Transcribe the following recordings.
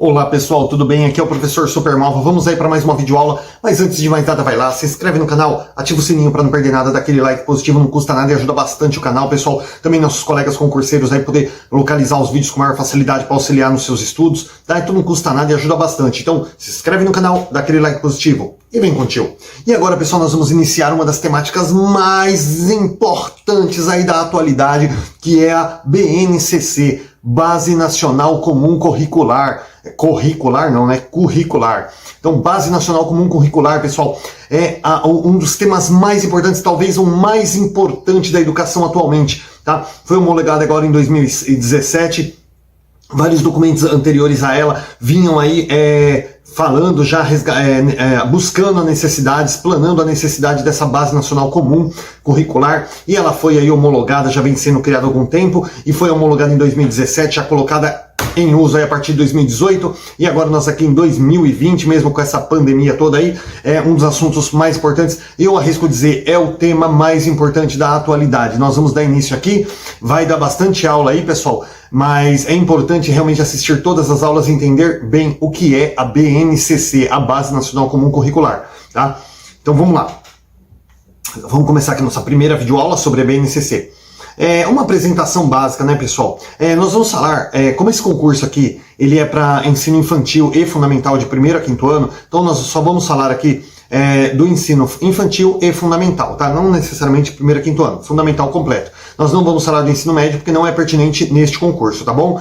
Olá pessoal, tudo bem? Aqui é o professor Supermalva. Vamos aí para mais uma videoaula, mas antes de mais nada vai lá, se inscreve no canal, ativa o sininho para não perder nada, daquele like positivo, não custa nada e ajuda bastante o canal, pessoal. Também nossos colegas concurseiros aí poder localizar os vídeos com maior facilidade para auxiliar nos seus estudos, tá? Então não custa nada e ajuda bastante. Então se inscreve no canal, dá aquele like positivo e vem contigo. E agora pessoal, nós vamos iniciar uma das temáticas mais importantes aí da atualidade, que é a BNCC, Base Nacional Comum Curricular. Curricular não, né? Curricular. Então, Base Nacional Comum Curricular, pessoal, é um dos temas mais importantes, talvez o mais importante da educação atualmente, tá? Foi homologado agora em 2017, vários documentos anteriores a ela vinham aí falando, já buscando as necessidades, planando a necessidade dessa Base Nacional Comum Curricular, e ela foi aí homologada, já vem sendo criada há algum tempo, e foi homologada em 2017, já colocada em uso aí a partir de 2018, e agora nós aqui em 2020, mesmo com essa pandemia toda aí, é um dos assuntos mais importantes, eu arrisco dizer, é o tema mais importante da atualidade. Nós vamos dar início aqui, vai dar bastante aula aí, pessoal, mas é importante realmente assistir todas as aulas e entender bem o que é a BNCC, a Base Nacional Comum Curricular, tá? Então vamos lá. Vamos começar aqui nossa primeira videoaula sobre a BNCC. Uma apresentação básica, né, pessoal? Nós vamos falar, como esse concurso aqui, ele é para ensino infantil e fundamental de 1º a 5º ano, então nós só vamos falar aqui do ensino infantil e fundamental, tá? Não necessariamente 1º a 5º ano, fundamental completo. Nós não vamos falar do ensino médio porque não é pertinente neste concurso, tá bom?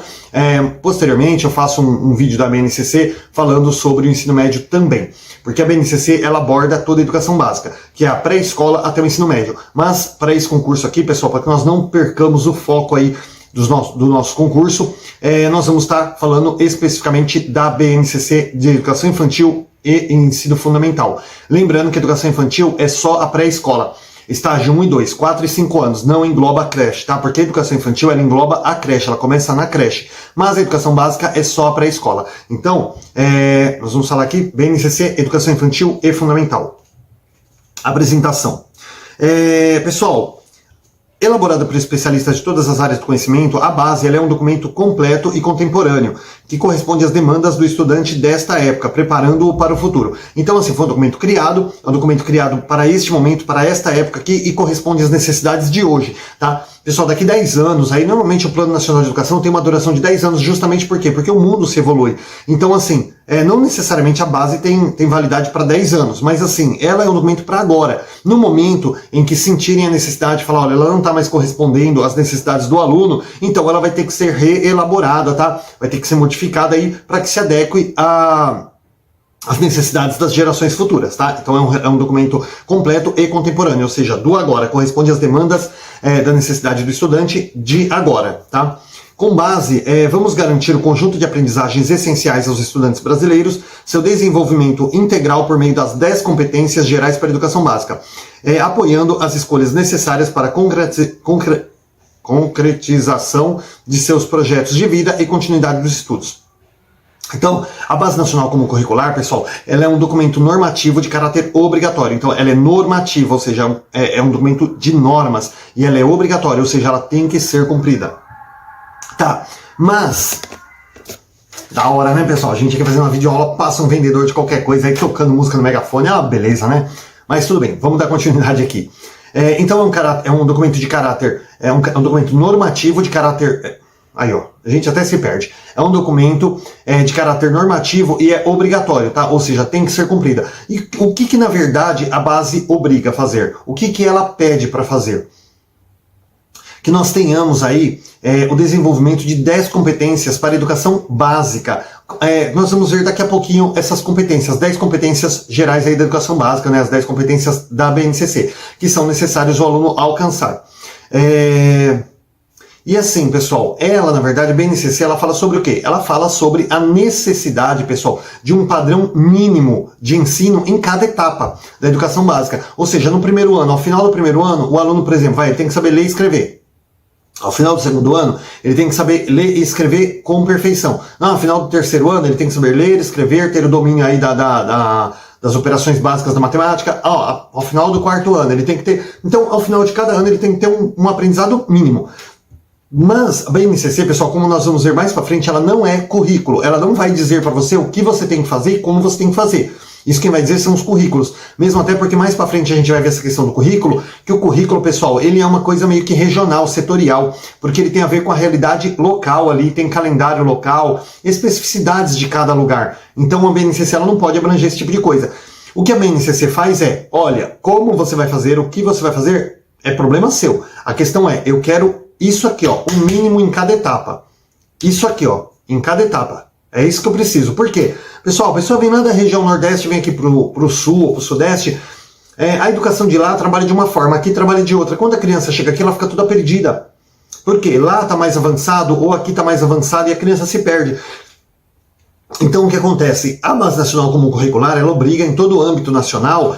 Posteriormente eu faço um vídeo da BNCC falando sobre o ensino médio também, porque a BNCC ela aborda toda a educação básica, que é a pré-escola até o ensino médio. Mas para esse concurso aqui, pessoal, para que nós não percamos o foco aí do nosso concurso, nós vamos estar falando especificamente da BNCC de educação infantil e ensino fundamental. Lembrando que a educação infantil é só a pré-escola. Estágio 1 e 2, 4 e 5 anos, não engloba a creche, tá? Porque a educação infantil, ela engloba a creche, ela começa na creche. Mas a educação básica é só a pré-escola. Então, nós vamos falar aqui, BNCC, educação infantil e fundamental. Apresentação. Pessoal, elaborada por especialistas de todas as áreas do conhecimento, a base ela é um documento completo e contemporâneo, que corresponde às demandas do estudante desta época, preparando-o para o futuro. Então, assim, foi um documento criado, é um documento criado para este momento, para esta época aqui, e corresponde às necessidades de hoje, tá? Pessoal, daqui 10 anos, aí normalmente o Plano Nacional de Educação tem uma duração de 10 anos, justamente por quê? Porque o mundo se evolui. Então, assim, não necessariamente a base tem validade para 10 anos, mas assim, ela é um documento para agora. No momento em que sentirem a necessidade de falar, olha, ela não está mais correspondendo às necessidades do aluno, então ela vai ter que ser reelaborada, tá? Vai ter que ser modificada aí para que se adeque às necessidades das gerações futuras, tá? Então é um documento completo e contemporâneo, ou seja, do agora, corresponde às demandas da necessidade do estudante de agora, tá? Com base, vamos garantir o conjunto de aprendizagens essenciais aos estudantes brasileiros, seu desenvolvimento integral por meio das 10 competências gerais para a educação básica, apoiando as escolhas necessárias para a concretização de seus projetos de vida e continuidade dos estudos. Então, a Base Nacional Comum Curricular, pessoal, ela é um documento normativo de caráter obrigatório. Então, ela é normativa, ou seja, é um documento de normas, e ela é obrigatória, ou seja, ela tem que ser cumprida. Tá, mas da hora, né, pessoal? A gente aqui fazendo uma videoaula, passa um vendedor de qualquer coisa aí tocando música no megafone, beleza, né? Mas tudo bem, vamos dar continuidade aqui. Então é um documento de caráter, é um documento normativo de caráter... Aí, ó, a gente até se perde. É um documento de caráter normativo e é obrigatório, tá? Ou seja, tem que ser cumprida. E o que na verdade a base obriga a fazer? O que ela pede para fazer? Que nós tenhamos aí o desenvolvimento de 10 competências para a educação básica. Nós vamos ver daqui a pouquinho essas competências, 10 competências gerais aí da educação básica, né, as 10 competências da BNCC, que são necessários o aluno alcançar. E assim, pessoal, ela, na verdade, a BNCC, ela fala sobre o quê? Ela fala sobre a necessidade, pessoal, de um padrão mínimo de ensino em cada etapa da educação básica. Ou seja, no primeiro ano, ao final do primeiro ano, o aluno, por exemplo, ele tem que saber ler e escrever. Ao final do segundo ano, ele tem que saber ler e escrever com perfeição. Ao final do terceiro ano, ele tem que saber ler, escrever, ter o domínio aí das operações básicas da matemática. Ao final do quarto ano, ele tem que ter... Então, ao final de cada ano, ele tem que ter um aprendizado mínimo. Mas a BNCC, pessoal, como nós vamos ver mais para frente, ela não é currículo. Ela não vai dizer para você o que você tem que fazer e como você tem que fazer. Isso quem vai dizer são os currículos. Mesmo até porque mais para frente a gente vai ver essa questão do currículo, que o currículo, pessoal, ele é uma coisa meio que regional, setorial, porque ele tem a ver com a realidade local ali, tem calendário local, especificidades de cada lugar. Então a BNCC ela não pode abranger esse tipo de coisa. O que a BNCC faz é, olha, como você vai fazer, o que você vai fazer, é problema seu. A questão é, eu quero isso aqui, ó, o mínimo em cada etapa. Isso aqui, ó, em cada etapa. É isso que eu preciso. Por quê? Pessoal, a pessoa vem lá da região Nordeste, vem aqui pro Sul ou pro Sudeste, a educação de lá trabalha de uma forma, aqui trabalha de outra. Quando a criança chega aqui, ela fica toda perdida. Por quê? Lá tá mais avançado ou aqui tá mais avançado e a criança se perde. Então o que acontece? A Base Nacional Comum Curricular, ela obriga em todo o âmbito nacional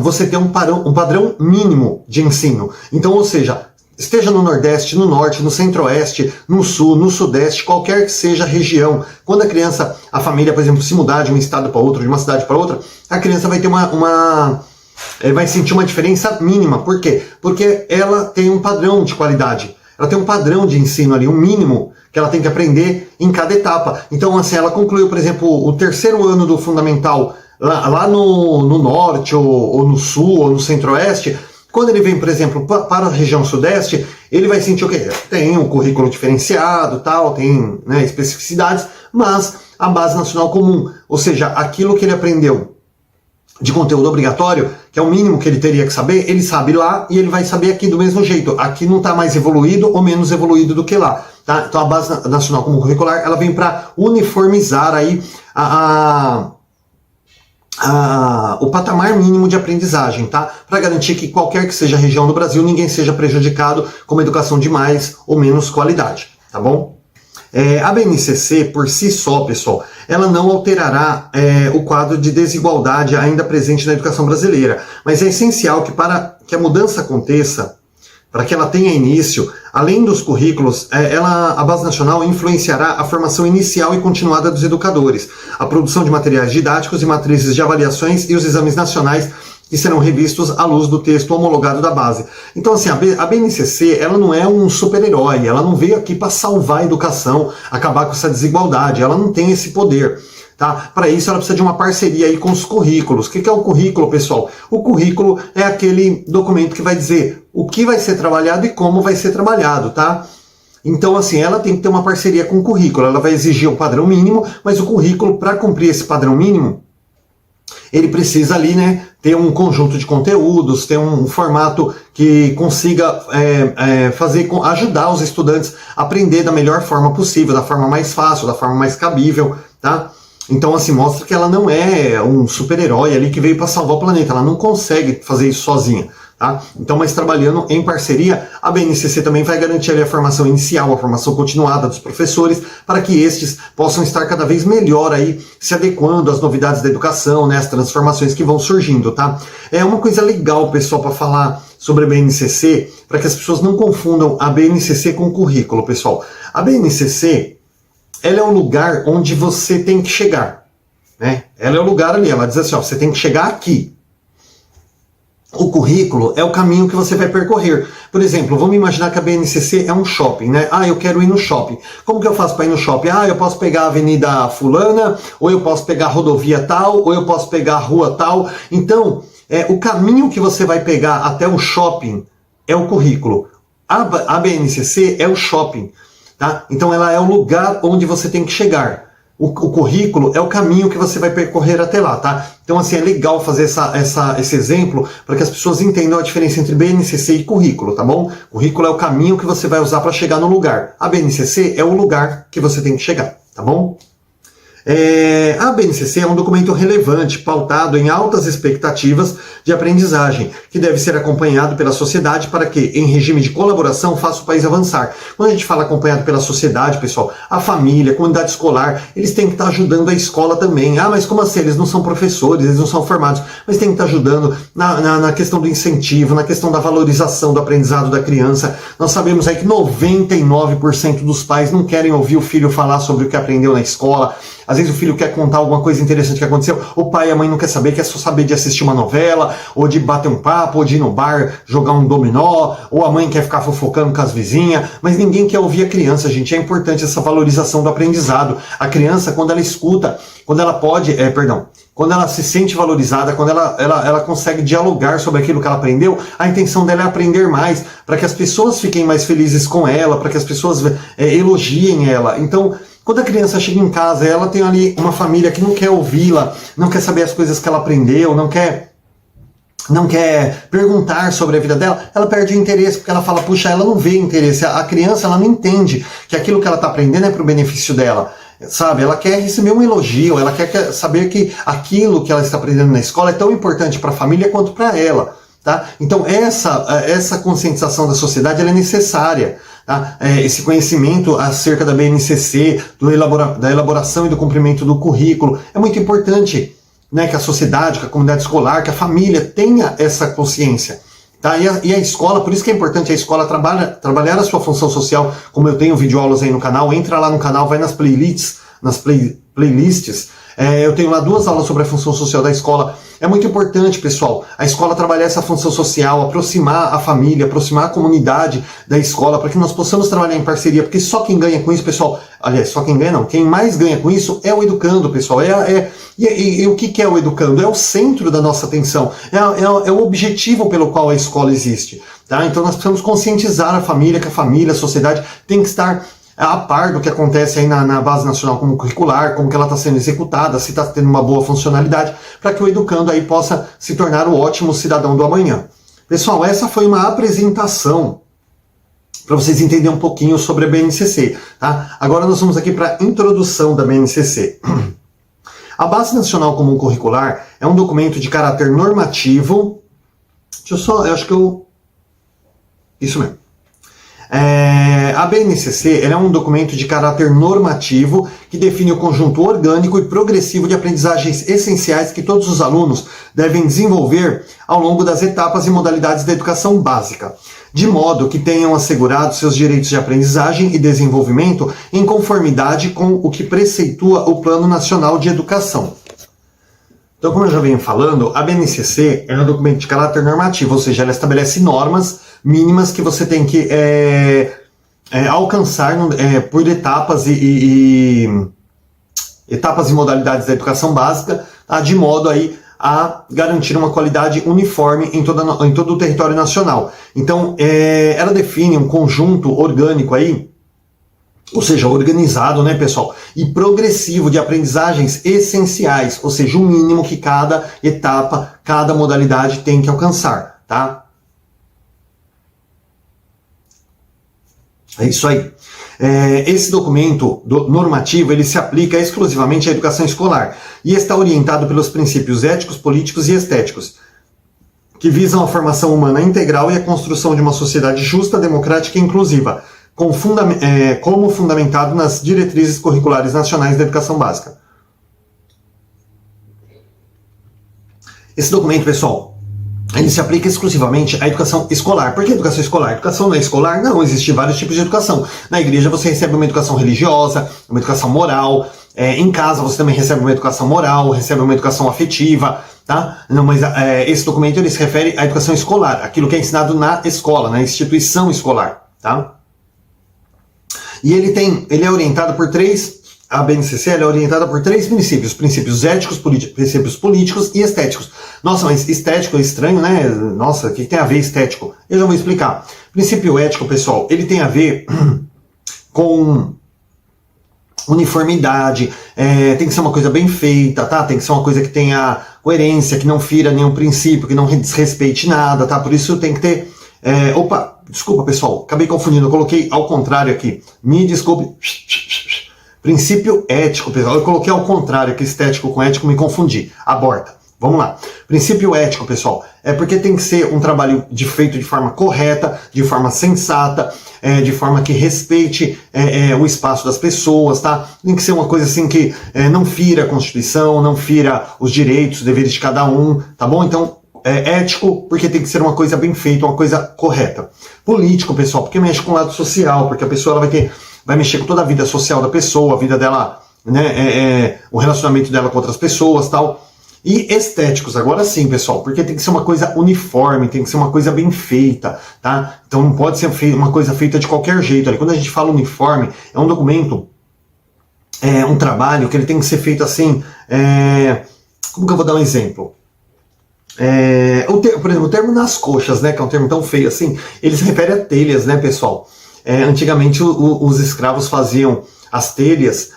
você ter um padrão mínimo de ensino. Então, ou seja, esteja no Nordeste, no Norte, no Centro-Oeste, no Sul, no Sudeste, qualquer que seja a região. Quando a criança, a família, por exemplo, se mudar de um estado para outro, de uma cidade para outra, a criança vai ter vai sentir uma diferença mínima. Por quê? Porque ela tem um padrão de qualidade. Ela tem um padrão de ensino ali, um mínimo que ela tem que aprender em cada etapa. Então, assim, ela concluiu, por exemplo, o terceiro ano do fundamental lá no Norte, ou no Sul, ou no Centro-Oeste. Quando ele vem, por exemplo, para a região Sudeste, ele vai sentir o quê? Tem um currículo diferenciado, tal, tem, né, especificidades, mas a Base Nacional Comum, ou seja, aquilo que ele aprendeu de conteúdo obrigatório, que é o mínimo que ele teria que saber, ele sabe lá e ele vai saber aqui do mesmo jeito. Aqui não está mais evoluído ou menos evoluído do que lá. Tá? Então a Base Nacional Comum Curricular, ela vem para uniformizar aí o patamar mínimo de aprendizagem, tá? Para garantir que qualquer que seja a região do Brasil, ninguém seja prejudicado com uma educação de mais ou menos qualidade, tá bom? A BNCC, por si só, pessoal, ela não alterará o quadro de desigualdade ainda presente na educação brasileira, mas é essencial que para que a mudança aconteça, para que ela tenha início, além dos currículos, a Base Nacional influenciará a formação inicial e continuada dos educadores, a produção de materiais didáticos e matrizes de avaliações e os exames nacionais que serão revistos à luz do texto homologado da base. Então, assim, a BNCC, ela não é um super-herói, ela não veio aqui para salvar a educação, acabar com essa desigualdade, ela não tem esse poder. Tá? Para isso ela precisa de uma parceria aí com os currículos. O que é o currículo, pessoal? O currículo é aquele documento que vai dizer o que vai ser trabalhado e como vai ser trabalhado, tá? Então, assim, ela tem que ter uma parceria com o currículo. Ela vai exigir um padrão mínimo, mas o currículo, para cumprir esse padrão mínimo, ele precisa ali, né, ter um conjunto de conteúdos, ter um formato que consiga ajudar os estudantes a aprender da melhor forma possível, da forma mais fácil, da forma mais cabível, tá? Então, assim, mostra que ela não é um super-herói ali que veio para salvar o planeta, ela não consegue fazer isso sozinha. Tá? Então, mas trabalhando em parceria, a BNCC também vai garantir ali a formação inicial, a formação continuada dos professores, para que estes possam estar cada vez melhor aí, se adequando às novidades da educação, né, às transformações que vão surgindo, tá? É uma coisa legal, pessoal, para falar sobre a BNCC, para que as pessoas não confundam a BNCC com o currículo, pessoal. A BNCC, ela é um lugar onde você tem que chegar, né? Ela é o lugar ali, ela diz assim, ó, você tem que chegar aqui. O currículo é o caminho que você vai percorrer. Por exemplo, vamos imaginar que a BNCC é um shopping, né? Ah, eu quero ir no shopping. Como que eu faço para ir no shopping? Ah, eu posso pegar a avenida fulana, ou eu posso pegar a rodovia tal, ou eu posso pegar a rua tal. Então, o caminho que você vai pegar até o shopping é o currículo. A BNCC é o shopping, tá? Então ela é o lugar onde você tem que chegar. O currículo é o caminho que você vai percorrer até lá, tá? Então, assim, é legal fazer esse exemplo para que as pessoas entendam a diferença entre BNCC e currículo, tá bom? Currículo é o caminho que você vai usar para chegar no lugar. A BNCC é o lugar que você tem que chegar, tá bom? A BNCC é um documento relevante, pautado em altas expectativas de aprendizagem, que deve ser acompanhado pela sociedade para que, em regime de colaboração, faça o país avançar. Quando a gente fala acompanhado pela sociedade, pessoal, a família, a comunidade escolar, eles têm que estar ajudando a escola também. Ah, mas como assim? Eles não são professores, eles não são formados, mas têm que estar ajudando na questão do incentivo, na questão da valorização do aprendizado da criança. Nós sabemos aí que 99% dos pais não querem ouvir o filho falar sobre o que aprendeu na escola. Às vezes o filho quer contar alguma coisa interessante que aconteceu, o pai e a mãe não quer saber, quer só saber de assistir uma novela, ou de bater um papo, ou de ir no bar jogar um dominó, ou a mãe quer ficar fofocando com as vizinhas, mas ninguém quer ouvir a criança, gente. É importante essa valorização do aprendizado. A criança, quando ela escuta, quando ela quando ela se sente valorizada, quando ela consegue dialogar sobre aquilo que ela aprendeu, a intenção dela é aprender mais, para que as pessoas fiquem mais felizes com ela, para que as pessoas elogiem ela. Então, quando a criança chega em casa, ela tem ali uma família que não quer ouvi-la, não quer saber as coisas que ela aprendeu, não quer perguntar sobre a vida dela, ela perde o interesse, porque ela fala, puxa, ela não vê interesse. A criança, ela não entende que aquilo que ela está aprendendo é para o benefício dela. Sabe, ela quer receber um elogio, ela quer saber que aquilo que ela está aprendendo na escola é tão importante para a família quanto para ela, tá? Então essa conscientização da sociedade ela é necessária, tá? Esse conhecimento acerca da BNCC, da elaboração e do cumprimento do currículo, é muito importante, né, que a sociedade, que a comunidade escolar, que a família tenha essa consciência. Tá? E a escola, por isso que é importante a escola trabalhar a sua função social, como eu tenho videoaulas aí no canal, entra lá no canal, vai nas playlists, eu tenho lá 2 aulas sobre a função social da escola. É muito importante, pessoal, a escola trabalhar essa função social, aproximar a família, aproximar a comunidade da escola, para que nós possamos trabalhar em parceria, porque só quem ganha com isso, pessoal, aliás, só quem ganha não, quem mais ganha com isso é o educando, pessoal. E o que é o educando? É o centro da nossa atenção, é o objetivo pelo qual a escola existe. Tá? Então nós precisamos conscientizar a família, que a família, a sociedade tem que estar a par do que acontece aí na Base Nacional Comum Curricular, como que ela está sendo executada, se está tendo uma boa funcionalidade, para que o educando aí possa se tornar o ótimo cidadão do amanhã. Pessoal, essa foi uma apresentação para vocês entenderem um pouquinho sobre a BNCC. Tá? Agora nós vamos aqui para a introdução da BNCC. A Base Nacional Comum Curricular é um documento de caráter normativo. Isso mesmo. A BNCC é um documento de caráter normativo que define o conjunto orgânico e progressivo de aprendizagens essenciais que todos os alunos devem desenvolver ao longo das etapas e modalidades da educação básica, de modo que tenham assegurado seus direitos de aprendizagem e desenvolvimento em conformidade com o que preceitua o Plano Nacional de Educação. Então, como eu já venho falando, a BNCC é um documento de caráter normativo, ou seja, ela estabelece normas mínimas que você tem que alcançar por etapas etapas e modalidades da educação básica, tá? De modo aí a garantir uma qualidade uniforme em todo o território nacional. Então, ela define um conjunto orgânico aí, ou seja, organizado, né, pessoal, e progressivo de aprendizagens essenciais, ou seja, o mínimo que cada etapa, cada modalidade tem que alcançar, tá? É isso aí. Esse documento normativo ele se aplica exclusivamente à educação escolar e está orientado pelos princípios éticos, políticos e estéticos, que visam a formação humana integral e a construção de uma sociedade justa, democrática e inclusiva, como fundamentado nas diretrizes curriculares nacionais da educação básica. Esse documento, pessoal, ele se aplica exclusivamente à educação escolar. Por que educação escolar? Educação não é escolar? Não, existem vários tipos de educação. Na igreja você recebe uma educação religiosa, uma educação moral. Em casa você também recebe uma educação moral, recebe uma educação afetiva, tá? Não, mas esse documento ele se refere à educação escolar, aquilo que é ensinado na escola, na instituição escolar, tá? E ele é orientado por a BNCC é orientada por 3 princípios: princípios éticos, princípios políticos e estéticos. Nossa, mas estético é estranho, né? Nossa, o que tem a ver estético? Eu já vou explicar. Princípio ético, pessoal, ele tem a ver com uniformidade, tem que ser uma coisa bem feita, tá? Tem que ser uma coisa que tenha coerência, que não fira nenhum princípio, que não desrespeite nada, tá? Por isso tem que ter... desculpa, pessoal, acabei confundindo, eu coloquei ao contrário aqui. Me desculpe. Princípio ético, pessoal. Eu coloquei ao contrário, que estético com ético, me confundi. Aborta. Vamos lá. Princípio ético, pessoal, é porque tem que ser um trabalho feito de forma correta, de forma sensata, de forma que respeite o espaço das pessoas, tá? Tem que ser uma coisa assim que não fira a Constituição, não fira os direitos, os deveres de cada um, tá bom? Então, ético, porque tem que ser uma coisa bem feita, uma coisa correta. Político, pessoal, porque mexe com o lado social, porque a pessoa ela vai mexer com toda a vida social da pessoa, a vida dela né, o relacionamento dela com outras pessoas, tal. E estéticos, agora sim, pessoal, porque tem que ser uma coisa uniforme, tem que ser uma coisa bem feita, tá? Então não pode ser uma coisa feita de qualquer jeito. Quando a gente fala uniforme, é um documento, um trabalho que ele tem que ser feito assim, como que eu vou dar um exemplo? Por exemplo, o termo nas coxas, né, que é um termo tão feio assim, ele se refere a telhas, né, pessoal? Antigamente os escravos faziam as telhas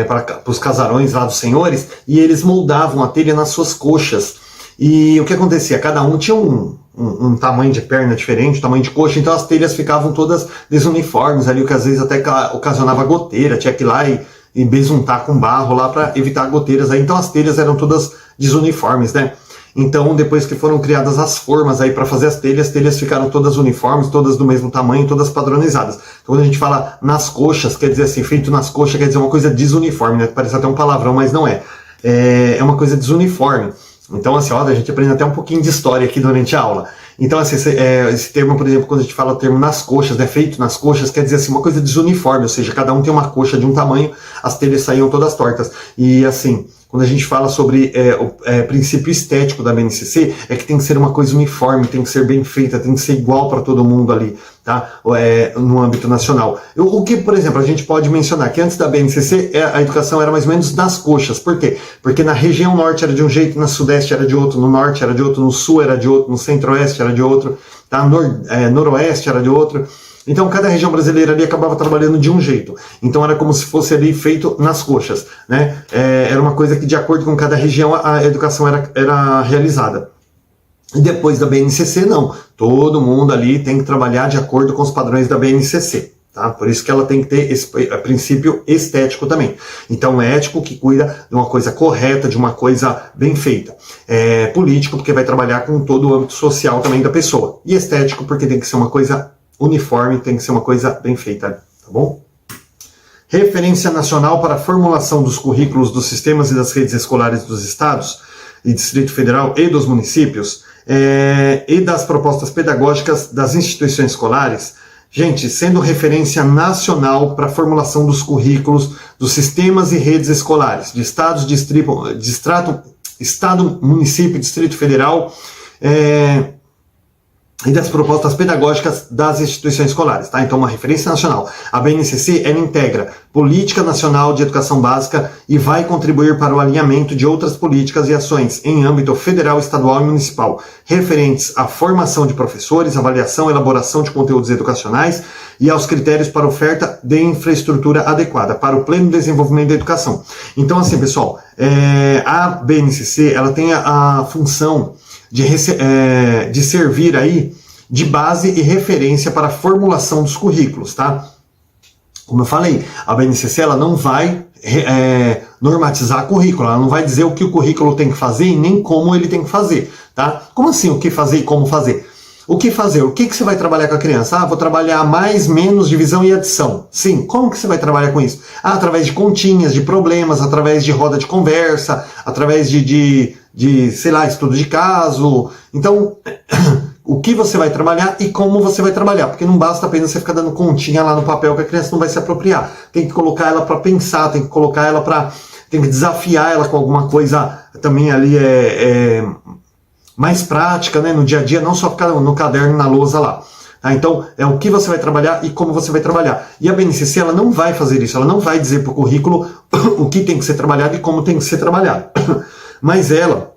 para os casarões lá dos senhores, e eles moldavam a telha nas suas coxas. E o que acontecia? Cada um tinha um tamanho de perna diferente, um tamanho de coxa, então as telhas ficavam todas desuniformes ali, o que às vezes até ocasionava goteira, tinha que ir lá e besuntar com barro lá para evitar goteiras aí. Então as telhas eram todas desuniformes, né? Então, depois que foram criadas as formas aí para fazer as telhas ficaram todas uniformes, todas do mesmo tamanho, todas padronizadas. Então, quando a gente fala nas coxas, quer dizer assim, feito nas coxas, quer dizer uma coisa desuniforme, né? Parece até um palavrão, mas não é. É uma coisa desuniforme. Então, assim, ó, a gente aprende até um pouquinho de história aqui durante a aula. Então, assim, esse termo, por exemplo, quando a gente fala o termo nas coxas, né, feito nas coxas, quer dizer assim, uma coisa desuniforme, ou seja, cada um tem uma coxa de um tamanho, as telhas saíam todas tortas. E, assim, quando a gente fala sobre o princípio estético da BNCC, é que tem que ser uma coisa uniforme, tem que ser bem feita, tem que ser igual para todo mundo ali, tá? No âmbito nacional. O que, por exemplo, a gente pode mencionar que antes da BNCC a educação era mais ou menos nas coxas. Por quê? Porque na região norte era de um jeito, na sudeste era de outro, no norte era de outro, no sul era de outro, no centro-oeste era de outro, tá? Noroeste era de outro. Então, cada região brasileira ali acabava trabalhando de um jeito. Então, era como se fosse ali feito nas coxas, né? Era uma coisa que, de acordo com cada região, a educação era realizada. E depois da BNCC, não. Todo mundo ali tem que trabalhar de acordo com os padrões da BNCC. Tá? Por isso que ela tem que ter esse princípio estético também. Então, ético, que cuida de uma coisa correta, de uma coisa bem feita. Político, porque vai trabalhar com todo o âmbito social também da pessoa. E estético, porque tem que ser uma coisa uniforme, tem que ser uma coisa bem feita, tá bom? Referência nacional para a formulação dos currículos dos sistemas e das redes escolares dos estados e Distrito Federal e dos municípios, e das propostas pedagógicas das instituições escolares. Gente, sendo referência nacional para a formulação dos currículos dos sistemas e redes escolares de estados, estado, município, Distrito Federal, e das propostas pedagógicas das instituições escolares, tá? Então, uma referência nacional. A BNCC, ela integra Política Nacional de Educação Básica e vai contribuir para o alinhamento de outras políticas e ações em âmbito federal, estadual e municipal, referentes à formação de professores, avaliação e elaboração de conteúdos educacionais e aos critérios para oferta de infraestrutura adequada para o pleno desenvolvimento da educação. Então, assim, pessoal, a BNCC, ela tem a função de servir aí de base e referência para a formulação dos currículos, tá? Como eu falei, a BNCC ela não vai normatizar currículo, ela não vai dizer o que o currículo tem que fazer e nem como ele tem que fazer, tá? Como assim o que fazer e como fazer? O que fazer? O que você vai trabalhar com a criança? Vou trabalhar mais, menos, divisão e adição. Sim, como que você vai trabalhar com isso? Através de continhas, de problemas, através de roda de conversa, através de sei lá, estudo de caso. Então, o que você vai trabalhar e como você vai trabalhar. Porque não basta apenas você ficar dando continha lá no papel que a criança não vai se apropriar. Tem que colocar ela para pensar, tem que colocar ela para... Tem que desafiar ela com alguma coisa também ali mais prática, né, no dia a dia, não só ficar no caderno, na lousa lá. Tá? Então, é o que você vai trabalhar e como você vai trabalhar. E a BNCC, ela não vai fazer isso, ela não vai dizer para o currículo o que tem que ser trabalhado e como tem que ser trabalhado. Mas ela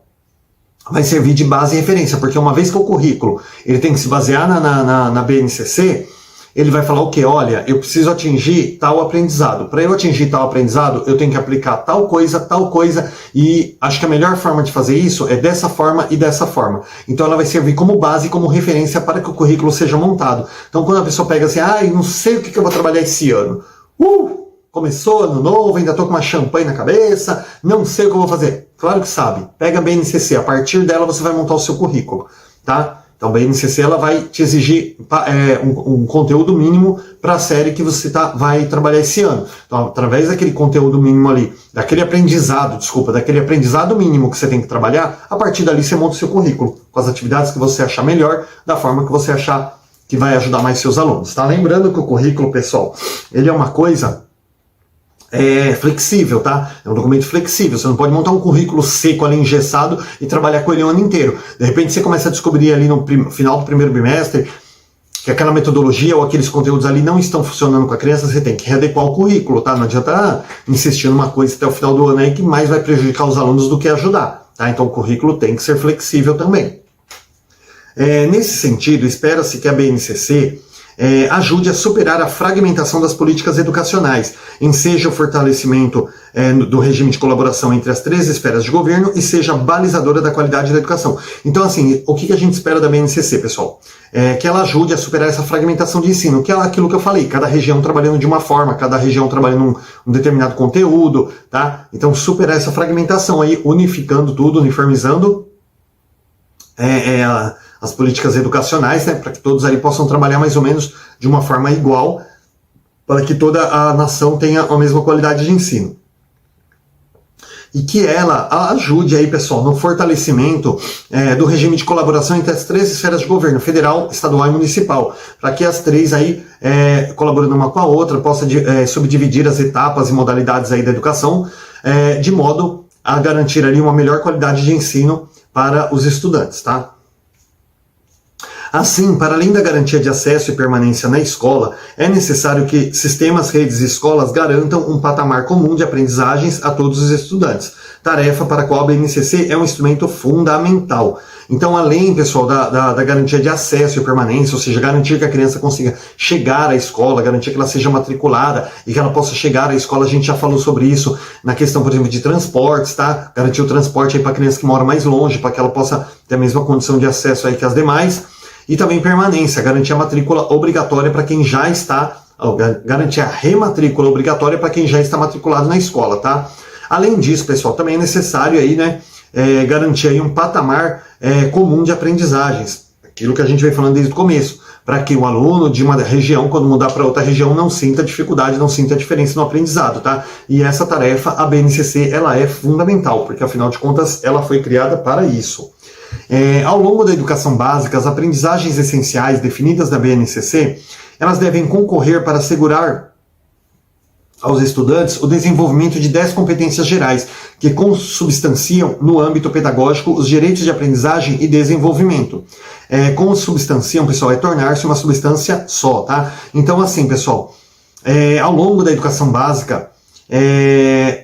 vai servir de base e referência, porque uma vez que o currículo ele tem que se basear na BNCC, ele vai falar o quê? Olha, eu preciso atingir tal aprendizado. Para eu atingir tal aprendizado, eu tenho que aplicar tal coisa, e acho que a melhor forma de fazer isso é dessa forma e dessa forma. Então ela vai servir como base e como referência para que o currículo seja montado. Então quando a pessoa pega assim, eu não sei o que eu vou trabalhar esse ano. Começou ano novo, ainda estou com uma champanhe na cabeça, não sei o que eu vou fazer. Claro que sabe. Pega a BNCC, a partir dela você vai montar o seu currículo, tá? Então a BNCC ela vai te exigir um conteúdo mínimo para a série que você vai trabalhar esse ano. Então, através daquele conteúdo mínimo ali, daquele aprendizado mínimo que você tem que trabalhar, a partir dali você monta o seu currículo, com as atividades que você achar melhor, da forma que você achar que vai ajudar mais seus alunos. Tá? Lembrando que o currículo, pessoal, ele é uma coisa flexível, tá? É um documento flexível, você não pode montar um currículo seco ali, engessado, e trabalhar com ele o ano inteiro. De repente você começa a descobrir ali no final do primeiro bimestre que aquela metodologia ou aqueles conteúdos ali não estão funcionando com a criança, você tem que readequar o currículo, tá? Não adianta insistir numa coisa até o final do ano aí que mais vai prejudicar os alunos do que ajudar, tá? Então o currículo tem que ser flexível também. Nesse sentido, espera-se que a BNCC ajude a superar a fragmentação das políticas educacionais, enseja o fortalecimento do regime de colaboração entre as 3 esferas de governo e seja balizadora da qualidade da educação. Então, assim, o que a gente espera da BNCC, pessoal? Que ela ajude a superar essa fragmentação de ensino, que é aquilo que eu falei, cada região trabalhando de uma forma, cada região trabalhando um determinado conteúdo, tá? Então, superar essa fragmentação aí, unificando tudo, uniformizando as políticas educacionais, né, para que todos ali possam trabalhar mais ou menos de uma forma igual, para que toda a nação tenha a mesma qualidade de ensino. E que ela ajude aí, pessoal, no fortalecimento do regime de colaboração entre as 3 esferas de governo, federal, estadual e municipal, para que as 3 aí, colaborando uma com a outra, possa subdividir as etapas e modalidades aí da educação, de modo a garantir ali uma melhor qualidade de ensino para os estudantes, tá? Assim, para além da garantia de acesso e permanência na escola, é necessário que sistemas, redes e escolas garantam um patamar comum de aprendizagens a todos os estudantes, tarefa para a qual a BNCC é um instrumento fundamental. Então, além, pessoal, da garantia de acesso e permanência, ou seja, garantir que a criança consiga chegar à escola, garantir que ela seja matriculada e que ela possa chegar à escola, a gente já falou sobre isso na questão, por exemplo, de transportes, tá? Garantir o transporte aí para a criança que mora mais longe, para que ela possa ter a mesma condição de acesso aí que as demais. E também permanência, garantir a matrícula obrigatória para quem já está, garantir a rematrícula obrigatória para quem já está matriculado na escola, tá? Além disso, pessoal, também é necessário aí, né, garantir aí um patamar comum de aprendizagens, aquilo que a gente vem falando desde o começo, para que o aluno de uma região, quando mudar para outra região, não sinta dificuldade, não sinta diferença no aprendizado, tá? E essa tarefa, a BNCC, ela é fundamental, porque afinal de contas, ela foi criada para isso. Ao longo da educação básica, as aprendizagens essenciais definidas da BNCC, elas devem concorrer para assegurar aos estudantes o desenvolvimento de 10 competências gerais, que consubstanciam no âmbito pedagógico os direitos de aprendizagem e desenvolvimento. Consubstanciam, pessoal, é tornar-se uma substância só, tá? Então, assim, pessoal, ao longo da educação básica,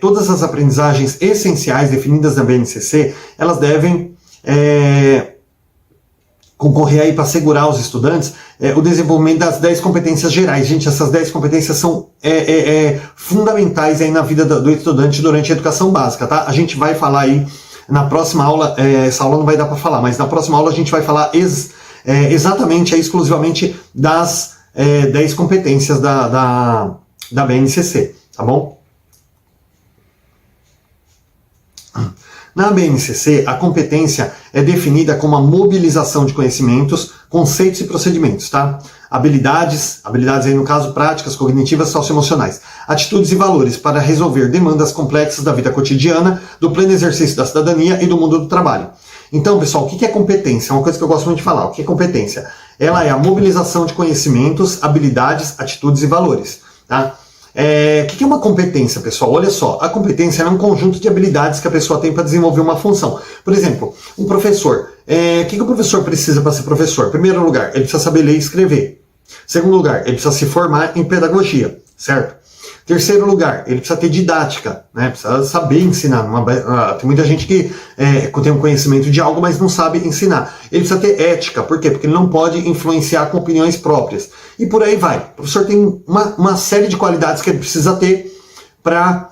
todas as aprendizagens essenciais definidas na BNCC, elas devem concorrer aí para assegurar aos estudantes o desenvolvimento das 10 competências gerais. Gente, essas 10 competências são fundamentais aí na vida do estudante durante a educação básica, tá? A gente vai falar aí na próxima aula, essa aula não vai dar para falar, mas na próxima aula a gente vai falar exatamente, exclusivamente das 10 competências da BNCC, tá bom? Na BNCC, a competência é definida como a mobilização de conhecimentos, conceitos e procedimentos, tá? Habilidades aí no caso práticas, cognitivas, socioemocionais, atitudes e valores para resolver demandas complexas da vida cotidiana, do pleno exercício da cidadania e do mundo do trabalho. Então, pessoal, o que é competência? É uma coisa que eu gosto muito de falar. O que é competência? Ela é a mobilização de conhecimentos, habilidades, atitudes e valores, tá? O que é uma competência, pessoal? Olha só, a competência é um conjunto de habilidades que a pessoa tem para desenvolver uma função. Por exemplo, um professor. O que o professor precisa para ser professor? Em primeiro lugar, ele precisa saber ler e escrever. Segundo lugar, ele precisa se formar em pedagogia, certo? Terceiro lugar, ele precisa ter didática, né? Precisa saber ensinar. Tem muita gente que tem um conhecimento de algo, mas não sabe ensinar. Ele precisa ter ética, por quê? Porque ele não pode influenciar com opiniões próprias. E por aí vai. O professor tem uma série de qualidades que ele precisa ter para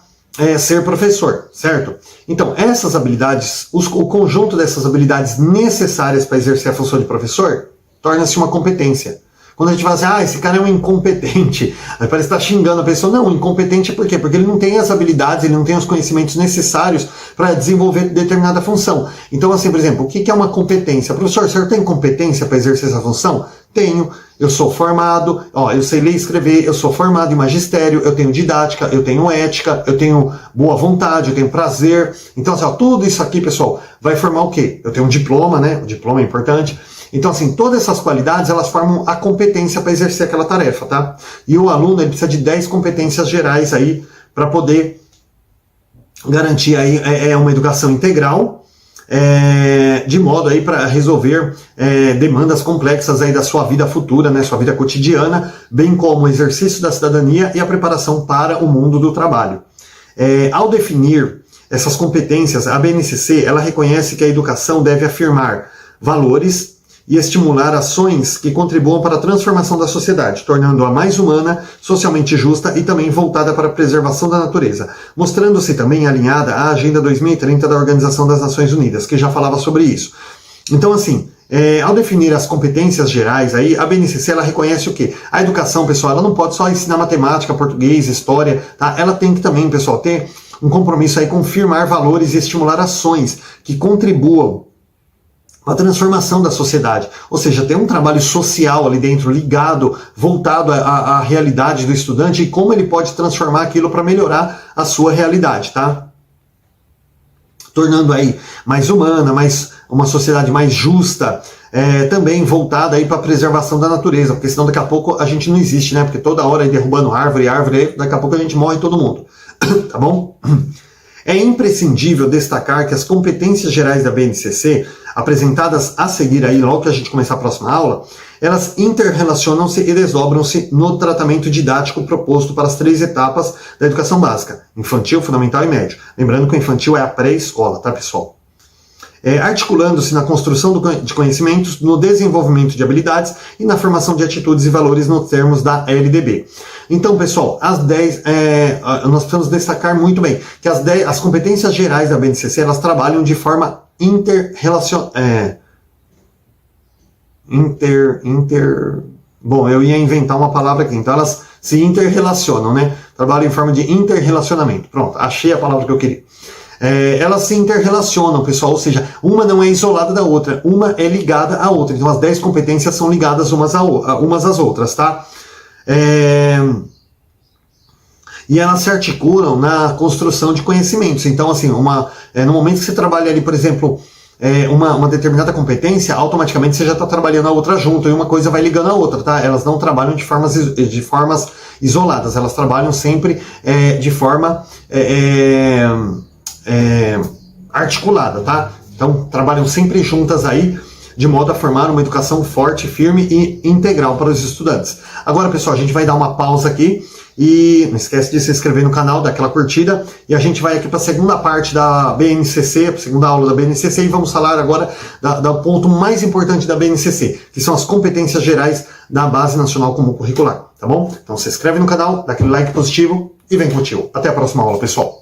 ser professor, certo? Então, essas habilidades, o conjunto dessas habilidades necessárias para exercer a função de professor, torna-se uma competência. Quando a gente fala assim, esse cara é um incompetente, aí parece que está xingando a pessoa. Não, incompetente por quê? Porque ele não tem as habilidades, ele não tem os conhecimentos necessários para desenvolver determinada função. Então, assim, por exemplo, o que é uma competência? Professor, o senhor tem competência para exercer essa função? Tenho. Eu sou formado, eu sei ler e escrever, eu sou formado em magistério, eu tenho didática, eu tenho ética, eu tenho boa vontade, eu tenho prazer. Então, assim, tudo isso aqui, pessoal, vai formar o quê? Eu tenho um diploma, né? O diploma é importante. Então, assim, todas essas qualidades, elas formam a competência para exercer aquela tarefa, tá? E o aluno, ele precisa de 10 competências gerais aí para poder garantir aí uma educação integral, de modo aí para resolver demandas complexas aí da sua vida futura, né, sua vida cotidiana, bem como o exercício da cidadania e a preparação para o mundo do trabalho. Ao definir essas competências, a BNCC ela reconhece que a educação deve afirmar valores e estimular ações que contribuam para a transformação da sociedade, tornando-a mais humana, socialmente justa e também voltada para a preservação da natureza, mostrando-se também alinhada à Agenda 2030 da Organização das Nações Unidas, que já falava sobre isso. Então, assim, ao definir as competências gerais, aí, a BNCC ela reconhece o quê? A educação, pessoal, ela não pode só ensinar matemática, português, história, tá? Ela tem que também, pessoal, ter um compromisso aí com firmar valores e estimular ações que contribuam a transformação da sociedade, ou seja, tem um trabalho social ali dentro, ligado, voltado à realidade do estudante e como ele pode transformar aquilo para melhorar a sua realidade, tá? Tornando aí mais humana, uma sociedade mais justa, também voltada aí para a preservação da natureza, porque senão daqui a pouco a gente não existe, né? Porque toda hora aí derrubando árvore, daqui a pouco a gente morre todo mundo, tá bom? É imprescindível destacar que as competências gerais da BNCC, apresentadas a seguir aí, logo que a gente começar a próxima aula, elas interrelacionam-se e desdobram-se no tratamento didático proposto para as 3 etapas da educação básica, infantil, fundamental e médio. Lembrando que o infantil é a pré-escola, tá, pessoal? Articulando-se na construção de conhecimentos, no desenvolvimento de habilidades e na formação de atitudes e valores nos termos da LDB. Então, pessoal, nós precisamos destacar muito bem que as competências gerais da BNCC, elas trabalham de forma Bom, eu ia inventar uma palavra aqui, então elas se interrelacionam, né? Trabalham em forma de interrelacionamento. Pronto, achei a palavra que eu queria. Elas se interrelacionam, pessoal, ou seja, uma não é isolada da outra, uma é ligada à outra. Então as 10 competências são ligadas umas às outras, tá? E elas se articulam na construção de conhecimentos. Então, assim, no momento que você trabalha ali, por exemplo, uma determinada competência, automaticamente você já está trabalhando a outra junto, e uma coisa vai ligando a outra, tá? Elas não trabalham de formas isoladas, elas trabalham sempre de forma articulada, tá? Então, trabalham sempre juntas aí, de modo a formar uma educação forte, firme e integral para os estudantes. Agora, pessoal, a gente vai dar uma pausa aqui e não esquece de se inscrever no canal, dar aquela curtida, e a gente vai aqui para a segunda parte da BNCC, a segunda aula da BNCC, e vamos falar agora do ponto mais importante da BNCC, que são as competências gerais da Base Nacional Comum Curricular, tá bom? Então se inscreve no canal, dá aquele like positivo e vem contigo. Até a próxima aula, pessoal!